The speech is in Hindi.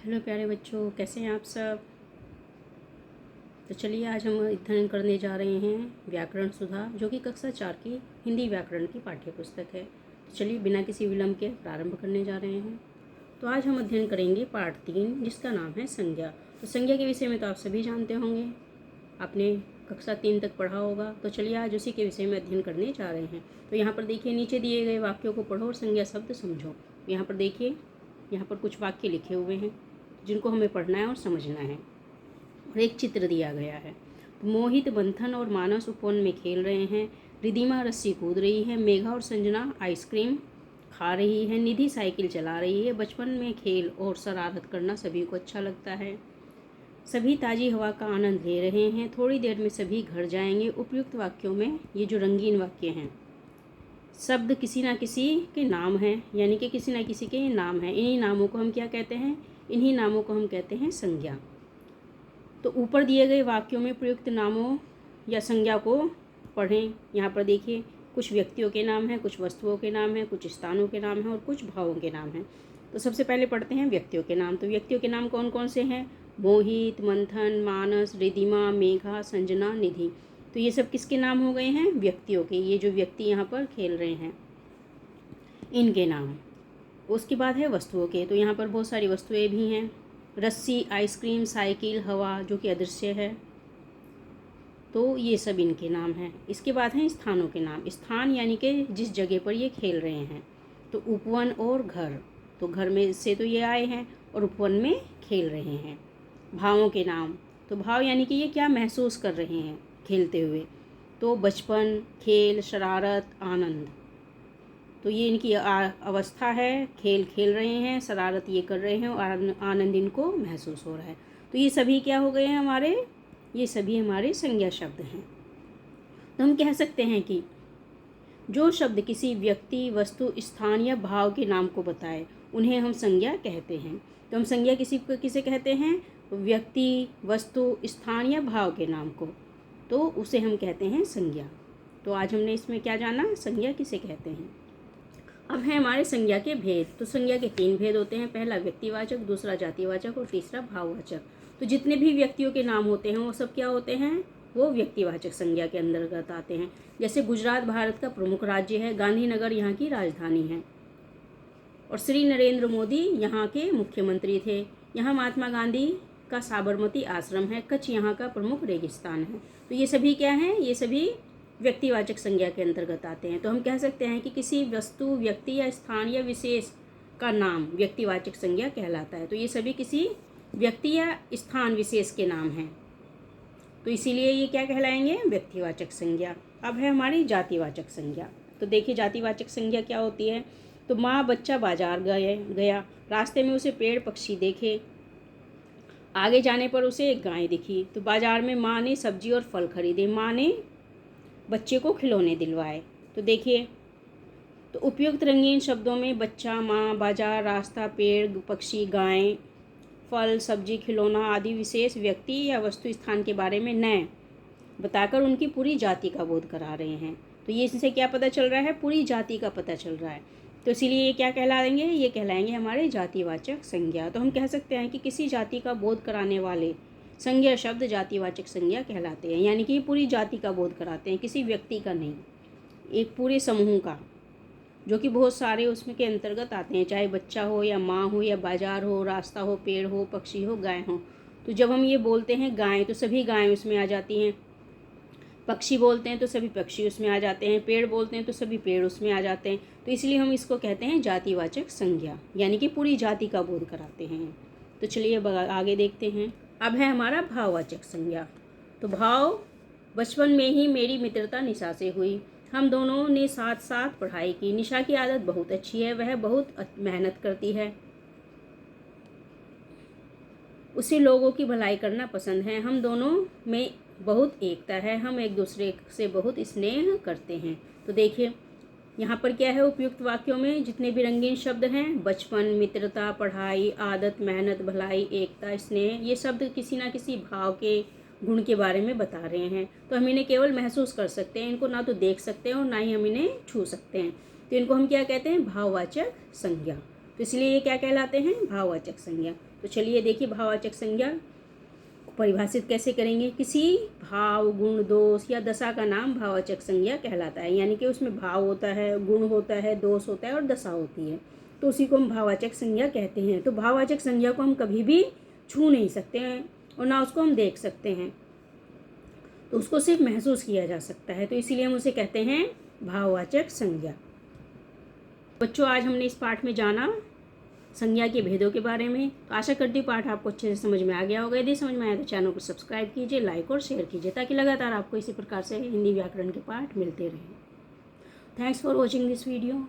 हेलो प्यारे बच्चों, कैसे हैं आप सब। तो चलिए आज हम अध्ययन करने जा रहे हैं व्याकरण सुधा, जो कि कक्षा 4 की हिंदी व्याकरण की पाठ्य पुस्तक है। तो चलिए बिना किसी विलंब के प्रारंभ करने जा रहे हैं। तो आज हम अध्ययन करेंगे पाठ 3, जिसका नाम है संज्ञा। तो संज्ञा के विषय में तो आप सभी जानते होंगे, आपने कक्षा 3 तक पढ़ा होगा। तो चलिए आज उसी के विषय में अध्ययन करने जा रहे हैं। तो यहाँ पर देखिए, नीचे दिए गए वाक्यों को पढ़ो और संज्ञा शब्द समझो। यहाँ पर देखिए, यहाँ पर कुछ वाक्य लिखे हुए हैं जिनको हमें पढ़ना है और समझना है, और एक चित्र दिया गया है। मोहित मंथन और मानस उपवन में खेल रहे हैं। रिधिमा रस्सी कूद रही है। मेघा और संजना आइसक्रीम खा रही है। निधि साइकिल चला रही है। बचपन में खेल और शरारत करना सभी को अच्छा लगता है। सभी ताज़ी हवा का आनंद ले रहे हैं। थोड़ी देर में सभी घर जाएंगे। उपयुक्त वाक्यों में ये जो रंगीन वाक्य हैं, शब्द किसी ना किसी के नाम हैं, यानी कि किसी ना किसी के नाम हैं। इन्हीं नामों को हम क्या कहते हैं? इन्हीं नामों को हम कहते हैं संज्ञा। तो ऊपर दिए गए वाक्यों में प्रयुक्त नामों या संज्ञा को पढ़ें। यहाँ पर देखिए, कुछ व्यक्तियों के नाम हैं, कुछ वस्तुओं के नाम हैं, कुछ स्थानों के नाम हैं और कुछ भावों के नाम हैं। तो सबसे पहले पढ़ते हैं व्यक्तियों के नाम। तो व्यक्तियों के नाम कौन कौन से हैं? मोहित, मंथन, मानस, रिधिमा, मेघा, संजना, निधि। तो ये सब किसके नाम हो गए हैं? व्यक्तियों के। ये जो व्यक्ति यहाँ पर खेल रहे हैं, इनके नाम। उसके बाद है वस्तुओं के। तो यहाँ पर बहुत सारी वस्तुएं भी हैं। रस्सी, आइसक्रीम, साइकिल, हवा जो कि अदृश्य है, तो ये सब इनके नाम हैं। इसके बाद हैं स्थानों के नाम। स्थान यानी कि जिस जगह पर ये खेल रहे हैं। तो उपवन और घर, तो घर में से तो ये आए हैं और उपवन में खेल रहे हैं। भावों के नाम, तो भाव यानी कि ये क्या महसूस कर रहे हैं खेलते हुए। तो बचपन, खेल, शरारत, आनंद। तो ये इनकी अवस्था है। खेल खेल रहे हैं, शरारत ये कर रहे हैं और आनंद इनको महसूस हो रहा है। तो ये सभी क्या हो गए हैं हमारे? ये सभी हमारे संज्ञा शब्द हैं। तो हम कह सकते हैं कि जो शब्द किसी व्यक्ति, वस्तु, स्थान या भाव के नाम को बताए, उन्हें हम संज्ञा कहते हैं। तो हम संज्ञा किसे कहते हैं? व्यक्ति, वस्तु, स्थान या भाव के नाम को, तो उसे हम कहते हैं संज्ञा। तो आज हमने इसमें क्या जाना? संज्ञा किसे कहते हैं। अब है हमारे संज्ञा के भेद। तो संज्ञा के 3 भेद होते हैं। पहला व्यक्तिवाचक, दूसरा जातिवाचक और तीसरा भाववाचक। तो जितने भी व्यक्तियों के नाम होते हैं वो सब क्या होते हैं? वो व्यक्तिवाचक संज्ञा के अंतर्गत आते हैं। जैसे गुजरात भारत का प्रमुख राज्य है, गांधीनगर यहाँ की राजधानी है, और श्री नरेंद्र मोदी यहाँ के मुख्यमंत्री थे। यहाँ महात्मा गांधी का साबरमती आश्रम है। कच्छ यहाँ का प्रमुख रेगिस्तान है। तो ये सभी क्या हैं? ये सभी व्यक्तिवाचक संज्ञा के अंतर्गत आते हैं। तो हम कह सकते हैं कि किसी वस्तु, व्यक्ति या स्थान या विशेष का नाम व्यक्तिवाचक संज्ञा कहलाता है। तो ये सभी किसी व्यक्ति या स्थान विशेष के नाम हैं, तो इसीलिए ये क्या कहलाएंगे? व्यक्तिवाचक संज्ञा। अब है हमारी जातिवाचक संज्ञा। तो देखिए, जातिवाचक संज्ञा क्या होती है। तो माँ बच्चा बाजार गया, रास्ते में उसे पेड़ पक्षी देखे, आगे जाने पर उसे एक गाय दिखी। तो बाजार में माँ ने सब्जी और फल खरीदे, माँ ने बच्चे को खिलौने दिलवाए। तो देखिए, तो उपयुक्त रंगीन शब्दों में बच्चा, माँ, बाजार, रास्ता, पेड़, पक्षी, गाय, फल, सब्जी, खिलौना आदि विशेष व्यक्ति या वस्तु, स्थान के बारे में नए बताकर उनकी पूरी जाति का बोध करा रहे हैं। तो ये इससे क्या पता चल रहा है? पूरी जाति का पता चल रहा है। तो इसीलिए ये क्या कहलाएंगे? ये कहलाएंगे हमारे जातिवाचक संज्ञा। तो हम कह सकते हैं कि किसी जाति का बोध कराने वाले संज्ञा शब्द जातिवाचक संज्ञा कहलाते हैं, यानी कि ये पूरी जाति का बोध कराते हैं, किसी व्यक्ति का नहीं, एक पूरे समूह का, जो कि बहुत सारे उसमें के अंतर्गत आते हैं, चाहे बच्चा हो या माँ हो या बाजार हो, रास्ता हो, पेड़ हो, पक्षी हो, गाय हो। तो जब हम ये बोलते हैं गाय, तो सभी गायें उसमें आ जाती हैं। पक्षी बोलते हैं तो सभी पक्षी उसमें आ जाते हैं। पेड़ बोलते हैं तो सभी पेड़ उसमें आ जाते हैं। तो इसलिए हम इसको कहते हैं जातिवाचक संज्ञा, यानी कि पूरी जाति का बोध कराते हैं। तो चलिए अब आगे देखते हैं। अब है हमारा भाववाचक संज्ञा। तो भाव, बचपन में ही मेरी मित्रता निशा से हुई, हम दोनों ने साथ साथ पढ़ाई की। निशा की आदत बहुत अच्छी है, वह बहुत मेहनत करती है, उसे लोगों की भलाई करना पसंद है। हम दोनों में बहुत एकता है, हम एक दूसरे से बहुत स्नेह करते हैं। तो देखिए, यहाँ पर क्या है? उपयुक्त वाक्यों में जितने भी रंगीन शब्द हैं, बचपन, मित्रता, पढ़ाई, आदत, मेहनत, भलाई, एकता, स्नेह, ये शब्द किसी ना किसी भाव के, गुण के बारे में बता रहे हैं। तो हम इन्हें केवल महसूस कर सकते हैं, इनको ना तो देख सकते हैं और ना ही हम इन्हें छू सकते हैं। तो इनको हम क्या कहते हैं? भाववाचक संज्ञा। तो इसलिए ये क्या कहलाते हैं? भाववाचक संज्ञा। तो चलिए देखिए भाववाचक संज्ञा परिभाषित कैसे करेंगे। किसी भाव, गुण, दोष या दशा का नाम भाववाचक संज्ञा कहलाता है। यानी कि उसमें भाव होता है, गुण होता है, दोष होता है और दशा होती है, तो उसी को हम भाववाचक संज्ञा कहते हैं। तो भाववाचक संज्ञा को हम कभी भी छू नहीं सकते हैं और ना उसको हम देख सकते हैं, तो उसको सिर्फ महसूस किया जा सकता है, तो इसीलिए हम उसे कहते हैं भाववाचक संज्ञा। बच्चों, आज हमने इस पाठ में जाना संज्ञा के भेदों के बारे में। तो आशा करती हूँ पाठ आपको अच्छे से समझ में आ गया होगा। यदि समझ में आया तो चैनल को सब्सक्राइब कीजिए, लाइक और शेयर कीजिए, ताकि लगातार आपको इसी प्रकार से हिंदी व्याकरण के पाठ मिलते रहें। Thanks for watching this video.